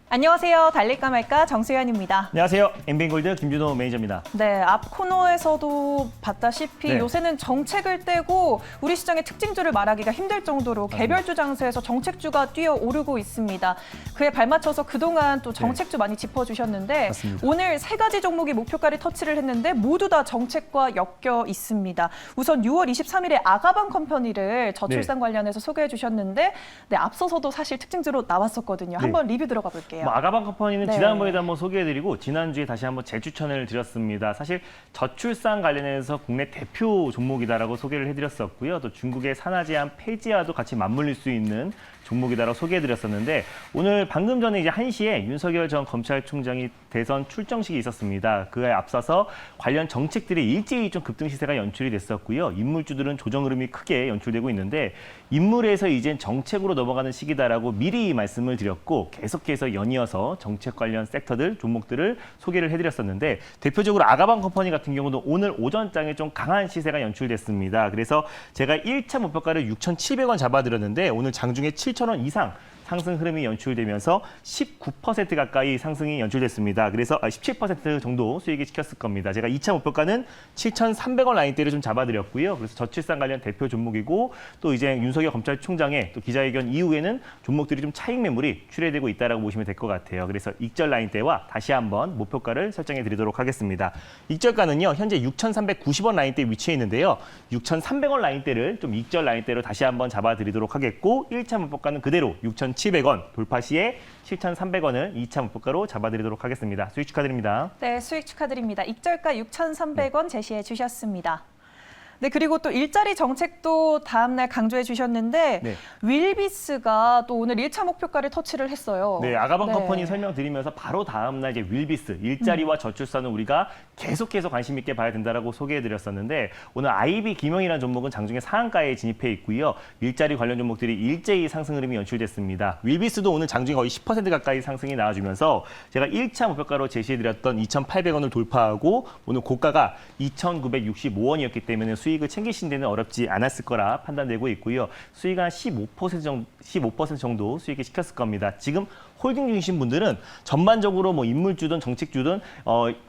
안녕하세요. 달릴까 말까 정수현입니다. 안녕하세요. 엠빈골드 김준호 매니저입니다. 네, 앞 코너에서도 봤다시피 네. 요새는 정책을 떼고 우리 시장의 특징주를 말하기가 힘들 정도로 개별주 장세에서 정책주가 뛰어오르고 있습니다. 그에 발맞춰서 그동안 또 정책주 많이 짚어주셨는데 맞습니다. 오늘 세 가지 종목이 목표가를 터치를 했는데 모두 다 정책과 엮여 있습니다. 우선 6월 23일에 아가방 컴퍼니를 저출산 관련해서 소개해 주셨는데 앞서서도 사실 특징주로 나왔었거든요. 한번 리뷰 들어가 볼게요. 아가방 컴퍼니는 네. 지난번에도 한번 소개해드리고 지난주에 다시 한번 재추천을 드렸습니다. 사실 저출산 관련해서 국내 대표 종목이다라고 소개를 해드렸었고요. 또 중국의 산화제한 폐지와도 같이 맞물릴 수 있는 종목이다라고 소개해드렸었는데 오늘 방금 전에 이제 1시에 윤석열 전 검찰총장이 대선 출정식이 있었습니다. 그에 앞서서 관련 정책들이 일제히 좀 급등 시세가 연출이 됐었고요. 인물주들은 조정 흐름이 크게 연출되고 있는데 인물에서 이젠 정책으로 넘어가는 시기다라고 미리 말씀을 드렸고 계속해서 연이어서 정책 관련 섹터들, 종목들을 소개를 해드렸었는데 대표적으로 아가방 컴퍼니 같은 경우도 오늘 오전장에 좀 강한 시세가 연출됐습니다. 그래서 제가 1차 목표가를 6,700원 잡아드렸는데 오늘 장중에 7,000원 이상 상승 흐름이 연출되면서 19% 가까이 상승이 연출됐습니다. 그래서 17% 정도 수익이 시켰을 겁니다. 제가 2차 목표가는 7,300원 라인대를 좀 잡아드렸고요. 그래서 저출산 관련 대표 종목이고 또 이제 윤석열 검찰총장의 또 기자회견 이후에는 종목들이 좀 차익 매물이 출회되고 있다라고 보시면 될 것 같아요. 그래서 익절 라인대와 다시 한번 목표가를 설정해 드리도록 하겠습니다. 익절가는요, 현재 6,390원 라인대 위치해 있는데요. 6,300원 라인대를 좀 익절 라인대로 다시 한번 잡아드리도록 하겠고 1차 목표가는 그대로 6,700원, 돌파 시에 7,300원을 2차 목표가로 잡아드리도록 하겠습니다. 수익 축하드립니다. 네, 수익 축하드립니다. 익절가 6,300원 제시해 주셨습니다. 네, 그리고 또 일자리 정책도 다음날 강조해 주셨는데 네. 윌비스가 또 오늘 1차 목표가를 터치를 했어요. 네, 아가방 네. 컴퍼니 설명드리면서 바로 다음날 이제 윌비스, 일자리와 저출산은 우리가 계속해서 관심 있게 봐야 된다라고 소개해드렸었는데 오늘 IB 김영이라는 종목은 장중에 상한가에 진입해 있고요. 일자리 관련 종목들이 일제히 상승 흐름이 연출됐습니다. 윌비스도 오늘 장중에 거의 10% 가까이 상승이 나와주면서 제가 1차 목표가로 제시해드렸던 2,800원을 돌파하고 오늘 고가가 2,965원이었기 때문에 수익을 챙기신 데는 어렵지 않았을 거라 판단되고 있고요. 수익 한 15% 정도 수익을 시켰을 겁니다. 지금 홀딩 중이신 분들은 전반적으로 뭐 인물주든 정책주든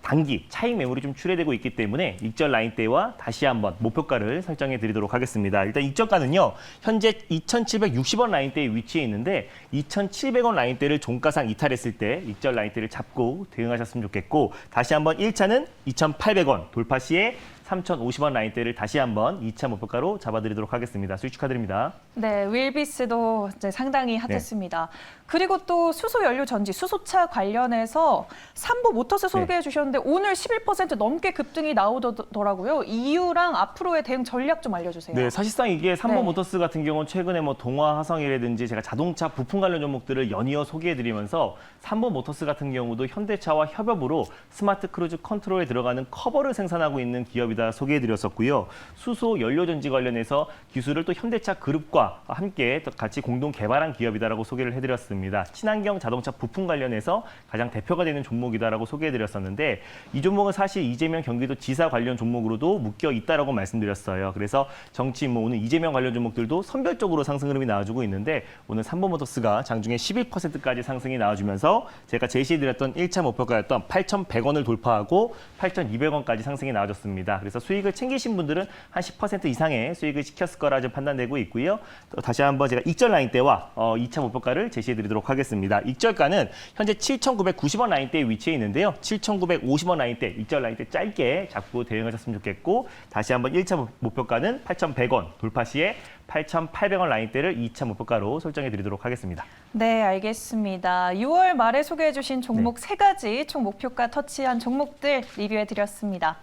단기 차익 매물이 좀 출회되고 있기 때문에 익절 라인대와 다시 한번 목표가를 설정해 드리도록 하겠습니다. 일단 익절가는요. 현재 2,760원 라인대에 위치해 있는데 2,700원 라인대를 종가상 이탈했을 때 익절 라인대를 잡고 대응하셨으면 좋겠고 다시 한번 1차는 2,800원 돌파 시에 3,050원 라인대를 다시 한번 2차 목표가로 잡아드리도록 하겠습니다. 수익 축하드립니다. 네, 윌비스도 이제 상당히 핫했습니다. 그리고 또 수소연료 전지, 수소차 관련해서 삼보 모터스 소개해 주셨는데 오늘 11% 넘게 급등이 나오더라고요. 이유랑 앞으로의 대응 전략 좀 알려주세요. 네, 사실상 이게 삼보 네. 모터스 같은 경우는 최근에 뭐 동화 화성이라든지 제가 자동차 부품 관련 종목들을 연이어 소개해드리면서 삼보 모터스 같은 경우도 현대차와 협업으로 스마트 크루즈 컨트롤에 들어가는 커버를 생산하고 있는 기업이다 소개해드렸었고요. 수소 연료 전지 관련해서 기술을 또 현대차 그룹과 함께 또 같이 공동 개발한 기업이다라고 소개를 해드렸습니다. 친환경 자동차 부품 관련해서 가장 대표가 되는 종목이다라고 소개해드렸었는데 이 종목은 사실 이재명 경기도 지사 관련 종목으로도 묶여 있다라고 말씀드렸어요. 그래서 정치 뭐 오늘 이재명 관련 종목들도 선별적으로 상승 흐름이 나와주고 있는데 오늘 삼보모터스가 장중에 11%까지 상승이 나와주면서 제가 제시해드렸던 1차 목표가였던 8,100원을 돌파하고 8,200원까지 상승이 나와줬습니다. 그래서 수익을 챙기신 분들은 한 10% 이상의 수익을 시켰을 거라 좀 판단되고 있고요. 또 다시 한번 제가 익절 라인대와 2차 목표가를 제시해드리도록 하겠습니다. 익절가는 현재 7,990원 라인대에 위치해 있는데요. 7,950원 라인대, 익절 라인대 짧게 잡고 대응하셨으면 좋겠고 다시 한번 1차 목표가는 8,100원, 돌파 시에 8,800원 라인대를 2차 목표가로 설정해 드리도록 하겠습니다. 네, 알겠습니다. 6월 말에 소개해 주신 종목 세 가지 총 목표가 터치한 종목들 리뷰해 드렸습니다.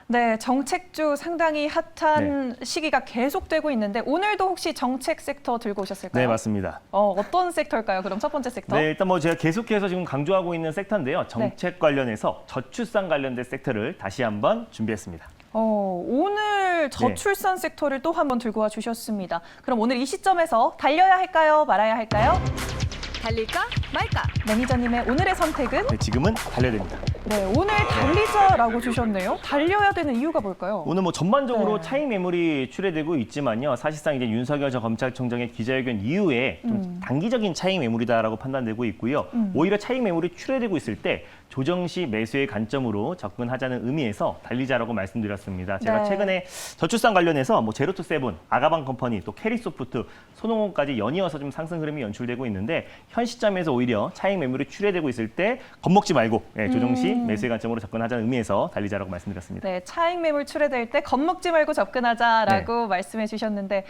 네, 정책주 상당히 핫한 시기가 계속되고 있는데 오늘도 혹시 정책 섹터 들고 오셨을까요? 네, 맞습니다. 어떤 섹터일까요? 그럼 첫 번째 섹터? 네, 일단 뭐 제가 계속해서 지금 강조하고 있는 섹터인데요. 정책 관련해서 저출산 관련된 섹터를 다시 한번 준비했습니다. 오늘 저출산 섹터를 또 한번 들고 와 주셨습니다. 그럼 오늘 이 시점에서 달려야 할까요? 말아야 할까요? 달릴까 말까? 매니저님의 오늘의 선택은? 네, 지금은 달려야 됩니다. 네, 오늘 달리자라고 주셨네요. 달려야 되는 이유가 뭘까요? 오늘 뭐 전반적으로 네. 차익 매물이 출회되고 있지만요. 사실상 이제 윤석열 전 검찰총장의 기자회견 이후에 좀 단기적인 차익 매물이다라고 판단되고 있고요. 오히려 차익 매물이 출회되고 있을 때 조정 시 매수의 관점으로 접근하자는 의미에서 달리자라고 말씀드렸습니다. 제가 네. 최근에 저출산 관련해서 뭐 제로투세븐, 아가방 컴퍼니, 또 캐리소프트, 손홍호까지 연이어서 좀 상승 흐름이 연출되고 있는데 현 시점에서 오히려 차익 매물이 출회되고 있을 때 겁먹지 말고 조정 시 매수의 관점으로 접근하자는 의미에서 달리자라고 말씀드렸습니다. 네, 차익 매물 출회될 때 겁먹지 말고 접근하자라고 말씀해 주셨는데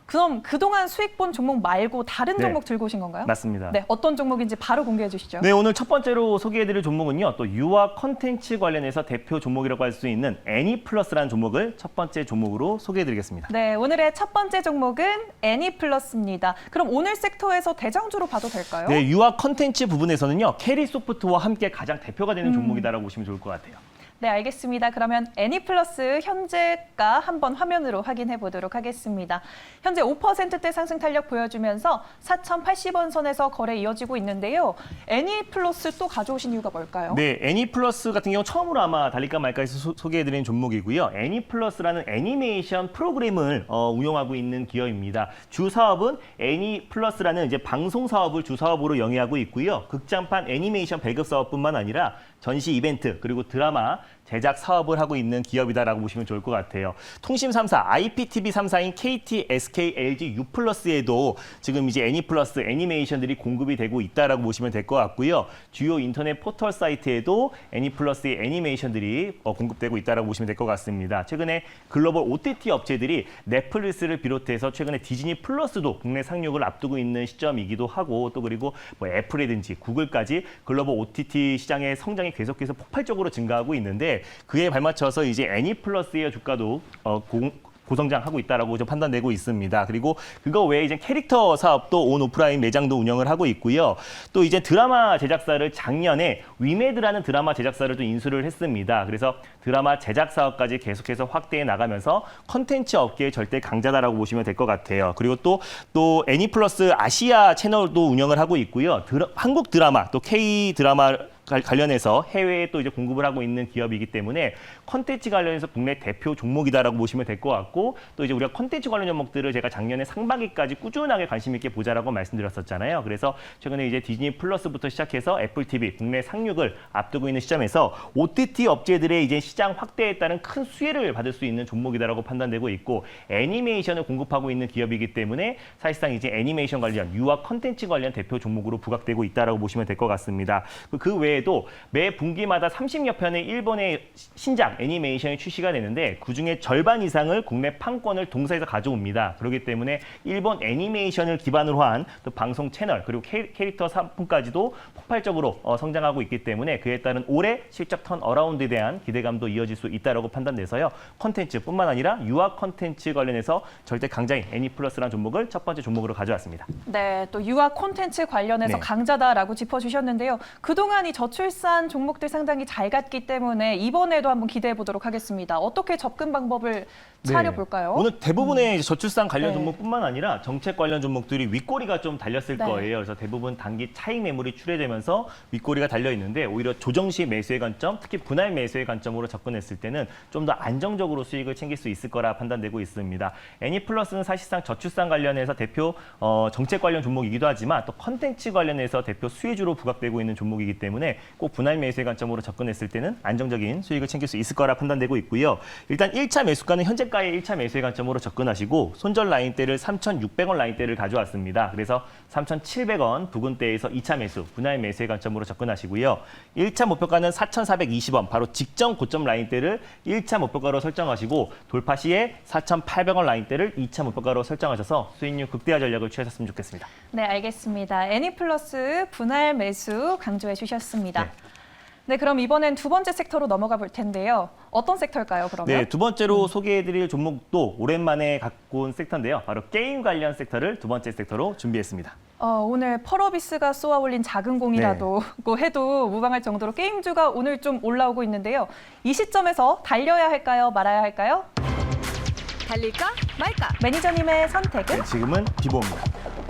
그럼 그동안 수익 본 종목 말고 다른 네. 종목 들고 오신 건가요? 맞습니다. 네, 어떤 종목인지 바로 공개해 주시죠. 네, 오늘 첫 번째로 소개해드릴 종목은요. 또 유아 컨텐츠 관련해서 대표 종목이라고 할 수 있는 애니플러스라는 종목을 첫 번째 종목으로 소개해드리겠습니다. 네, 오늘의 첫 번째 종목은 애니플러스입니다. 그럼 오늘 섹터에서 대장주로 봐도 될까요? 네, 유아 컨텐츠 부분에서는요. 캐리소프트와 함께 가장 대표가 되는 종목이다라고 보시면 좋을 것 같아요. 네, 알겠습니다. 그러면 애니플러스 현재가 한번 화면으로 확인해 보도록 하겠습니다. 현재 5%대 상승 탄력 보여주면서 4,080원 선에서 거래 이어지고 있는데요. 애니플러스 또 가져오신 이유가 뭘까요? 네, 애니플러스 같은 경우 처음으로 아마 달릴까 말까 해서 소개해드린 종목이고요. 애니플러스라는 애니메이션 프로그램을 운영하고 있는 기업입니다. 주 사업은 애니플러스라는 이제 방송 사업을 주 사업으로 영위하고 있고요. 극장판 애니메이션 배급 사업뿐만 아니라 전시 이벤트 그리고 드라마 제작 사업을 하고 있는 기업이다라고 보시면 좋을 것 같아요. 통신 3사, IPTV 3사인 KT, SK, LG, U+에도 지금 이제 애니플러스 애니메이션들이 공급이 되고 있다라고 보시면 될 것 같고요. 주요 인터넷 포털 사이트에도 애니플러스의 애니메이션들이 공급되고 있다라고 보시면 될 것 같습니다. 최근에 글로벌 OTT 업체들이 넷플릭스를 비롯해서 최근에 디즈니 플러스도 국내 상륙을 앞두고 있는 시점이기도 하고 또 그리고 뭐 애플이든지 구글까지 글로벌 OTT 시장의 성장이 계속해서 폭발적으로 증가하고 있는데 그에 발맞춰서 이제 애니플러스의 주가도 고성장하고 있다라고 좀 판단되고 있습니다. 그리고 그거 외에 이제 캐릭터 사업도 온 오프라인 매장도 운영을 하고 있고요. 또 이제 드라마 제작사를 작년에 위메드라는 드라마 제작사를 또 인수를 했습니다. 그래서 드라마 제작 사업까지 계속해서 확대해 나가면서 컨텐츠 업계의 절대 강자다라고 보시면 될 것 같아요. 그리고 또 애니플러스 아시아 채널도 운영을 하고 있고요. 한국 드라마 또 K 드라마 관련해서 해외에 또 이제 공급을 하고 있는 기업이기 때문에 컨텐츠 관련해서 국내 대표 종목이다라고 보시면 될 것 같고 또 이제 우리가 컨텐츠 관련 종목들을 제가 작년에 상반기까지 꾸준하게 관심 있게 보자라고 말씀드렸었잖아요. 그래서 최근에 이제 디즈니 플러스부터 시작해서 애플 TV 국내 상륙을 앞두고 있는 시점에서 OTT 업체들의 이제 시장 확대에 따른 큰 수혜를 받을 수 있는 종목이다라고 판단되고 있고 애니메이션을 공급하고 있는 기업이기 때문에 사실상 이제 애니메이션 관련 유아 컨텐츠 관련 대표 종목으로 부각되고 있다라고 보시면 될 것 같습니다. 그 외에도 매 분기마다 30여 편의 일본의 신작 애니메이션이 출시가 되는데 그중에 절반 이상을 국내 판권을 동사에서 가져옵니다. 그렇기 때문에 일본 애니메이션을 기반으로 한 또 방송 채널 그리고 캐릭터 상품까지도 폭발적으로 성장하고 있기 때문에 그에 따른 올해 실적 턴 어라운드에 대한 기대감도 이어질 수 있다고 판단돼서요. 컨텐츠뿐만 아니라 유아 컨텐츠 관련해서 절대 강자인 애니플러스라는 종목을 첫 번째 종목으로 가져왔습니다. 네, 또 유아 콘텐츠 관련해서 네. 강자다라고 짚어주셨는데요. 그동안 이 저출산 종목들 상당히 잘 갔기 때문에 이번에도 한번 기대해 보도록 하겠습니다. 어떻게 접근 방법을 차려볼까요? 오늘 대부분의 저출산 관련 네. 종목뿐만 아니라 정책 관련 종목들이 윗꼬리가 좀 달렸을 네. 거예요. 그래서 대부분 단기 차익 매물이 출회되면서 윗꼬리가 달려 있는데 오히려 조정 시 매수의 관점, 특히 분할 매수의 관점으로 접근했을 때는 좀 더 안정적으로 수익을 챙길 수 있을 거라 판단되고 있습니다. 애니플러스는 사실상 저출산 관련해서 대표 정책 관련 종목이기도 하지만 또 컨텐츠 관련해서 대표 수혜주로 부각되고 있는 종목이기 때문에 꼭 분할 매수의 관점으로 접근했을 때는 안정적인 수익을 챙길 수 있을 거라 판단되고 있고요. 일단 1차 매수가는 현재가의 1차 매수의 관점으로 접근하시고 손절 라인대를 3,600원 라인대를 가져왔습니다. 그래서 3,700원 부근대에서 2차 매수, 분할 매수의 관점으로 접근하시고요. 1차 목표가는 4,420원, 바로 직전 고점 라인대를 1차 목표가로 설정하시고 돌파 시에 4,800원 라인대를 2차 목표가로 설정하셔서 수익률 극대화 전략을 취하셨으면 좋겠습니다. 네, 알겠습니다. 애니플러스 분할 매수 강조해 주셨습니다. 네. 네, 그럼 이번엔 두 번째 섹터로 넘어가 볼 텐데요. 어떤 섹터일까요, 그러면? 네, 두 번째로 소개해드릴 종목도 오랜만에 갖고 온 섹터인데요. 바로 게임 관련 섹터를 두 번째 섹터로 준비했습니다. 오늘 펄어비스가 쏘아 올린 작은 공이라도 해도 무방할 정도로 게임주가 오늘 좀 올라오고 있는데요. 이 시점에서 달려야 할까요, 말아야 할까요? 달릴까 말까? 매니저님의 선택은? 네, 지금은 비보입니다.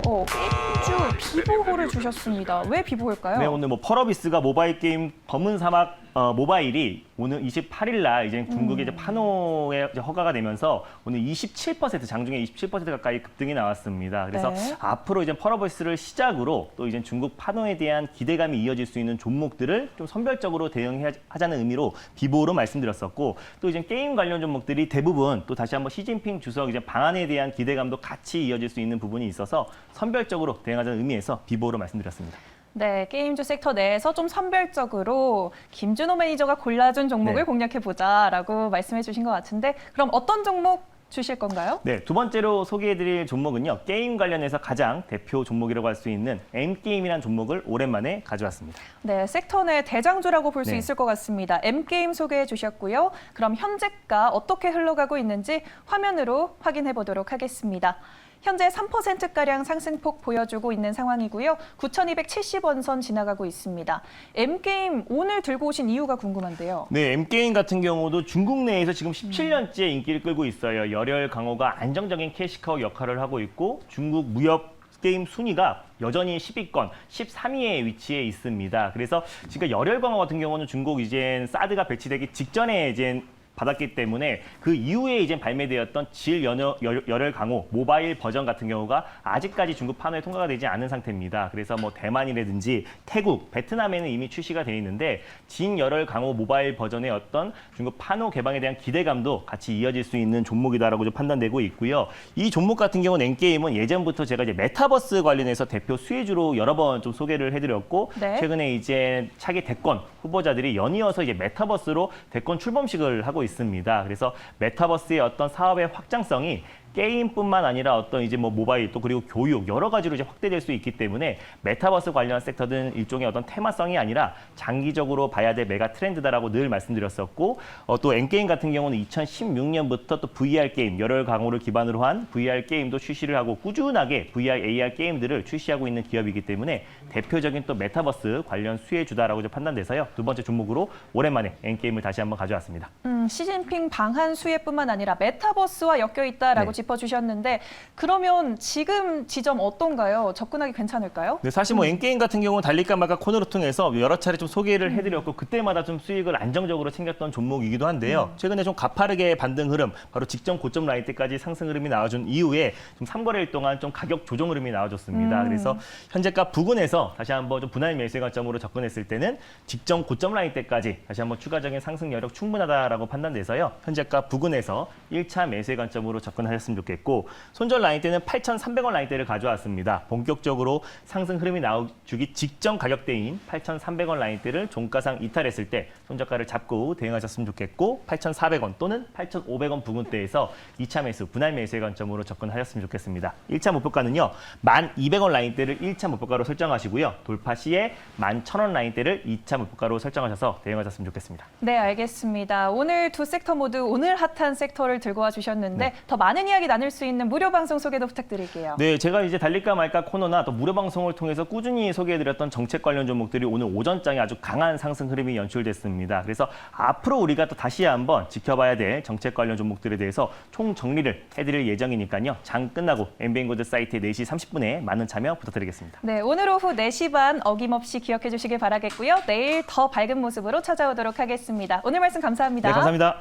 게임주 비보호를 주셨습니다. 왜 비보호일까요? 네, 오늘 뭐 펄어비스가 모바일 게임 검은 사막 모바일이 오늘 28일 날 이제 중국의 이제 파노에 이제 허가가 되면서 오늘 27% 장중에 27% 가까이 급등이 나왔습니다. 그래서 네. 앞으로 이제 펄어비스를 시작으로 또 이제 중국 파노에 대한 기대감이 이어질 수 있는 종목들을 좀 선별적으로 대응하자는 의미로 비보호로 말씀드렸었고 또 이제 게임 관련 종목들이 대부분 또 다시 한번 시진핑 주석 이제 방안에 대한 기대감도 같이 이어질 수 있는 부분이 있어서 선별적으로 대응하자는 의미에서 비보호로 말씀드렸습니다. 네, 게임주 섹터 내에서 좀 선별적으로 김준호 매니저가 골라준 종목을 네. 공략해보자라고 말씀해 주신 것 같은데 그럼 어떤 종목 주실 건가요? 네, 두 번째로 소개해드릴 종목은요. 게임 관련해서 가장 대표 종목이라고 할 수 있는 M게임이라는 종목을 오랜만에 가져왔습니다. 네, 섹터 내 대장주라고 볼 수 네. 있을 것 같습니다. M게임 소개해 주셨고요. 그럼 현재가 어떻게 흘러가고 있는지 화면으로 확인해 보도록 하겠습니다. 현재 3%가량 상승폭 보여주고 있는 상황이고요. 9,270원 선 지나가고 있습니다. M게임 오늘 들고 오신 이유가 궁금한데요. 네, M게임 같은 경우도 중국 내에서 지금 17년째 인기를 끌고 있어요. 열혈 강호가 안정적인 캐시카우 역할을 하고 있고 중국 무역 게임 순위가 여전히 10위권, 13위에 위치해 있습니다. 그래서 지금 열혈 강호 같은 경우는 중국 이제 사드가 배치되기 직전에 이제 받았기 때문에 그 이후에 이제 발매되었던 질 열혈 강호 모바일 버전 같은 경우가 아직까지 중국 판호에 통과가 되지 않은 상태입니다. 그래서 뭐 대만이라든지 태국, 베트남에는 이미 출시가 되어 있는데 진 열혈 강호 모바일 버전의 어떤 중국 판호 개방에 대한 기대감도 같이 이어질 수 있는 종목이다라고 좀 판단되고 있고요. 이 종목 같은 경우는 N게임은 예전부터 제가 이제 메타버스 관련해서 대표 수혜주로 여러 번 좀 소개를 해드렸고 네. 최근에 이제 차기 대권 후보자들이 연이어서 이제 메타버스로 대권 출범식을 하고 있습니다. 그래서 메타버스의 어떤 사업의 확장성이 게임뿐만 아니라 어떤 이제 뭐 모바일 또 그리고 교육 여러 가지로 이제 확대될 수 있기 때문에 메타버스 관련 섹터는 일종의 어떤 테마성이 아니라 장기적으로 봐야 될 메가 트렌드다라고 늘 말씀드렸었고 또 N게임 같은 경우는 2016년부터 또 VR 게임 열혈 강호를 기반으로 한 VR 게임도 출시를 하고 꾸준하게 VR, AR 게임들을 출시하고 있는 기업이기 때문에 대표적인 또 메타버스 관련 수혜주다라고 좀 판단돼서요. 두 번째 종목으로 오랜만에 N게임을 다시 한번 가져왔습니다. 시진핑 방한 수혜뿐만 아니라 메타버스와 엮여 있다라고 네. 짚어주셨는데 그러면 지금 지점 어떤가요? 접근하기 괜찮을까요? 네, 사실 뭐 N게임 같은 경우는 달릴까 말까 코너를 통해서 여러 차례 좀 소개를 해드렸고 그때마다 좀 수익을 안정적으로 챙겼던 종목이기도 한데요. 최근에 좀 가파르게 반등 흐름, 바로 직전 고점 라인 때까지 상승 흐름이 나와준 이후에 좀 3거래일 동안 좀 가격 조정 흐름이 나와줬습니다. 그래서 현재가 부근에서 다시 한번 좀 분할 매수의 관점으로 접근했을 때는 직전 고점 라인 때까지 다시 한번 추가적인 상승 여력 충분하다라고 판단돼서요. 현재가 부근에서 1차 매수의 관점으로 접근하셨으면 좋겠고 손절 라인 때는 8,300원 라인대를 가져왔습니다. 본격적으로 상승 흐름이 나와주기 직전 가격대인 8,300원 라인대를 종가상 이탈했을 때 손절가를 잡고 대응하셨으면 좋겠고 8,400원 또는 8,500원 부근대에서 2차 매수, 분할 매수의 관점으로 접근하셨으면 좋겠습니다. 1차 목표가는요. 1,200원 라인대를 1차 목표가로 설정하시고요. 돌파 시에 11,000원 라인대를 2차 목표가로 설정하셔서 대응하셨으면 좋겠습니다. 네, 알겠습니다. 오늘 두 섹터 모두 오늘 핫한 섹터를 들고 와 주셨는데 더 많은 이야기 나눌 수 있는 무료 방송 소개도 부탁드릴게요. 네, 제가 이제 달릴까 말까 코너나 또 무료 방송을 통해서 꾸준히 소개해드렸던 정책 관련 종목들이 오늘 오전장에 아주 강한 상승 흐름이 연출됐습니다. 그래서 앞으로 우리가 또 다시 한번 지켜봐야 될 정책 관련 종목들에 대해서 총 정리를 해드릴 예정이니까요. 장 끝나고 엠비엔고드 사이트 4시 30분에 많은 참여 부탁드리겠습니다. 네, 오늘 오후 4시 반 어김없이 기억해 주시길 바라겠고요. 내일 더 밝은 모습으로 찾아오도록 하겠습니다. 오늘 말씀 감사합니다. 네, 감사합니다.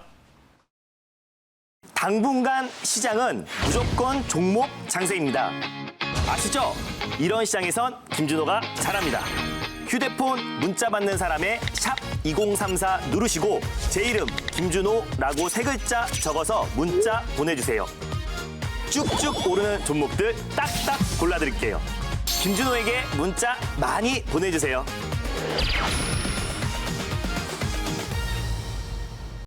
당분간 시장은 무조건 종목 장세입니다. 아시죠? 이런 시장에선 김준호가 잘합니다. 휴대폰 문자 받는 사람의 샵 2034 누르시고 제 이름 김준호라고 3글자 적어서 문자 보내주세요. 쭉쭉 오르는 종목들 딱딱 골라드릴게요. 김준호에게 문자 많이 보내주세요.